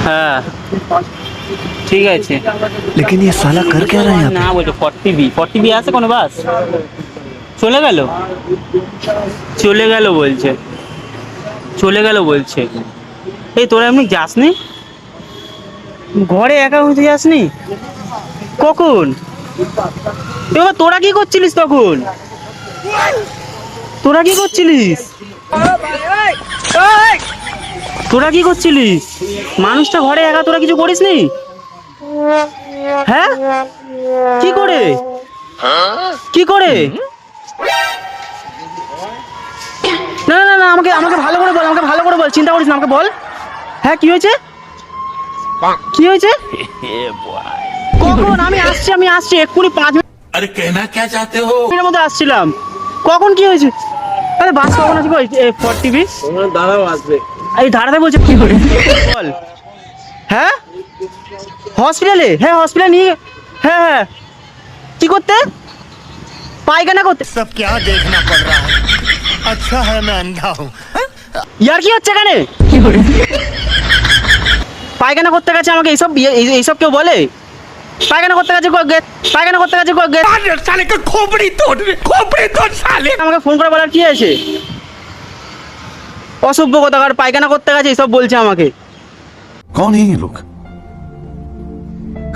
হ্যাঁ ঠিক আছে। लेकिन ये साला कर क्या रहा है यहाँ না বলছো 40B আছে কোনো বাস? চলে গেল, চলে গেল বলছে, চলে গেল বলছে। এই তোরা এমনি যাসনি ঘরে, একা হতে যাসনি কখন? এবার তোরা কি করছিলিস তখন? তোরা কি করছিলিস? তোরা কি করছিলিস? মানুষটা ঘরে একা, তোরা কিছু করিসনি? হ্যাঁ কি করে, কি করে? না না না, আমাকে আমাকে ভালো করে বল, আমাকে ভালো করে বল, চিন্তা করিস না, আমাকে বল। হ্যাঁ কি হয়েছে, কি হয়েছে? কখন? আমি আসছি এক্ষুনি 5 মিনিট। अरे कहना क्या चाहते हो? মিনিটের মধ্যে আসছিলাম। কখন কি হয়েছে? আরে বাস কখন আছে? 40B দাঁড়াও আসবে। এই দাঁড়াতে বলছে কি করে বল? হ্যাঁ হসপিটালে, হ্যাঁ হসপিটালে নিয়ে, হ্যাঁ হ্যাঁ কি করতে? পায়খানা করতে। सब क्या देखना पड़ रहा है? अच्छा है मैं अंधा हूँ। ইয়ার কি হচ্ছে এখানে? পায়খানা করতে গেছে, আমাকে এইসব এইসব কেউ বলে? পায়খানা করতে গেছে, পায়খানা করতে গেছে, साले का खोपड़ी तोड़ साले। আমাকে ফোন করে বলার কি আছে? অসভ্য কথাকার, পায়খানা করতে গেছে এইসব বলছে আমাকে। कौन है ये लोग?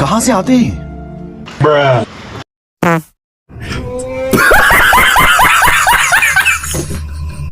कहाँ से आते हैं?